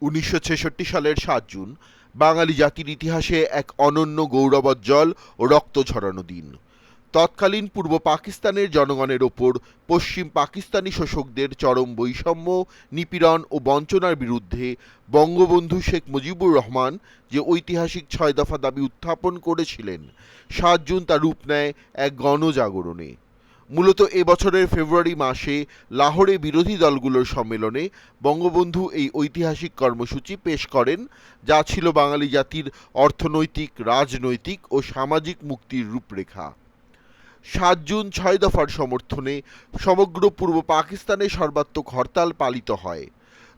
১৯৬৬ সালের ৭ জুন বাঙালি জাতির ইতিহাসে এক অনন্য গৌরবোজ্জ্বল ও রক্ত ঝরানো দিন। তৎকালীন পূর্ব পাকিস্তানের জনগণের ওপর পশ্চিম পাকিস্তানি শোষকদের চরম বৈষম্য, নিপীড়ন ও বঞ্চনার বিরুদ্ধে বঙ্গবন্ধু শেখ মুজিবুর রহমান যে ঐতিহাসিক ৬ দফা দাবি উত্থাপন করেছিলেন, ৭ জুন তা রূপ নেয় এক গণজাগরণে। মূলত এ বছরের ফেব্রুয়ারি মাসে লাহোরে বিরোধী দলগুলোর সম্মেলনে বঙ্গবন্ধু এই ঐতিহাসিক কর্মসূচি পেশ করেন, যা ছিল বাঙালি জাতির অর্থনৈতিক, রাজনৈতিক ও সামাজিক মুক্তির রূপরেখা। ৭ জুন ৬ দফার সমর্থনে সমগ্র পূর্ব পাকিস্তানে সর্বাত্মক হরতাল পালিত হয়।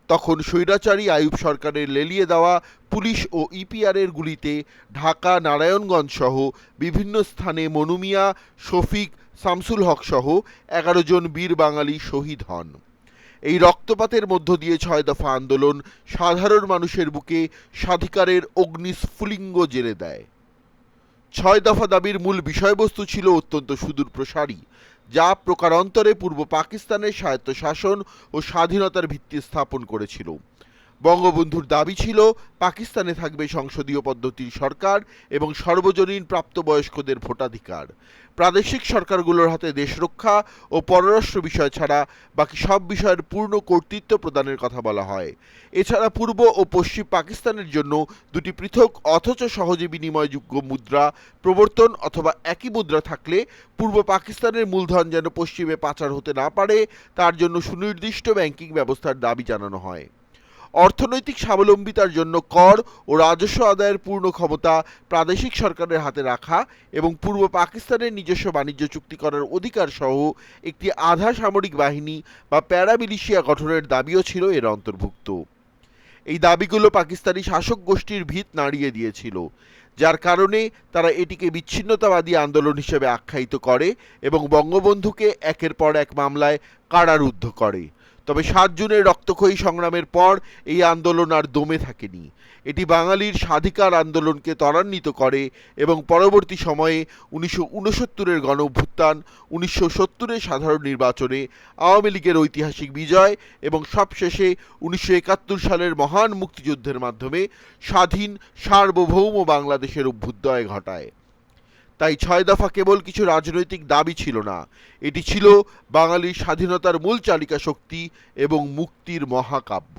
তখন স্বৈরাচারী আইয়ুব সরকারের লেলিয়ে দেওয়া পুলিশ ও ইপিআরের গুলিতে ঢাকা, নারায়ণগঞ্জ সহ বিভিন্ন স্থানে মনু মিয়া, শফিক, শামসুল হক সহ ১১ জন বীর বাঙালি শহীদ হন। এই রক্তপাতের মধ্য দিয়ে ৬ দফা আন্দোলন সাধারণ মানুষের বুকে স্বাধিকারের অগ্নিস্ফুলিঙ্গ জ্বেলে দেয়। ৬ দফা দাবির মূল বিষয়বস্তু ছিল অত্যন্ত সুদূরপ্রসারী, যা প্রকারান্তরে পূর্ব পাকিস্তানের স্বায়ত্তশাসন ও স্বাধীনতার ভিত্তি স্থাপন করেছিল। বঙ্গবন্ধুর দাবি ছিল পাকিস্তানে থাকবে সংসদীয় পদ্ধতির সরকার এবং সর্বজনীন প্রাপ্তবয়স্কদের ভোটাধিকার। প্রাদেশিক সরকারগুলোর হাতে দেশ রক্ষা ও পররাষ্ট্র বিষয় ছাড়া বাকি সব বিষয়ের পূর্ণ কর্তৃত্ব প্রদানের কথা বলা হয়। এছাড়া পূর্ব ও পশ্চিম পাকিস্তানের জন্য দুটি পৃথক অথচ সহজে বিনিময়যোগ্য মুদ্রা প্রবর্তন অথবা একই মুদ্রা থাকলে পূর্ব পাকিস্তানের মূলধন যেন পশ্চিমে পাচার হতে না পারে, তার জন্য সুনির্দিষ্ট ব্যাংকিং ব্যবস্থার দাবি জানানো হয়। অর্থনৈতিক স্বাবলম্বিতার জন্য কর ও রাজস্ব আদায়ের পূর্ণ ক্ষমতা প্রাদেশিক সরকারের হাতে রাখা এবং পূর্ব পাকিস্তানের নিজস্ব বাণিজ্য চুক্তি করার অধিকার সহ একটি আধা সামরিক বাহিনী বা প্যারামিলিশিয়া গঠনের দাবিও ছিল এর অন্তর্ভুক্ত। এই দাবিগুলো পাকিস্তানি শাসক গোষ্ঠীর ভিত নাড়িয়ে দিয়েছিল, যার কারণে তারা এটিকে বিচ্ছিন্নতাবাদী আন্দোলন হিসেবে আখ্যায়িত করে এবং বঙ্গবন্ধুকে একের পর এক মামলায় কারারুদ্ধ করে। তবে ৭ জুনের রক্তক্ষয়ী সংগ্রামের পর এই আন্দোলন আর দমে থাকেনি। এটি বাঙালির স্বাধিকার আন্দোলনকে ত্বরান্বিত করে এবং পরবর্তী সময়ে ১৯৬৯-এর গণঅভ্যুত্থান, ১৯৭০-এর সাধারণ নির্বাচনে আওয়ামী লীগের ঐতিহাসিক বিজয় এবং সবশেষে ১৯৭১ সালের মহান মুক্তিযুদ্ধের মাধ্যমে স্বাধীন সার্বভৌম বাংলাদেশের অভ্যুদয় ঘটায়। তাই ৬ দফা কেবল কিছু রাজনৈতিক দাবি ছিল না, এটি ছিল বাঙালির স্বাধীনতার মূল চালিকা শক্তি এবং মুক্তির মহাকাব্য।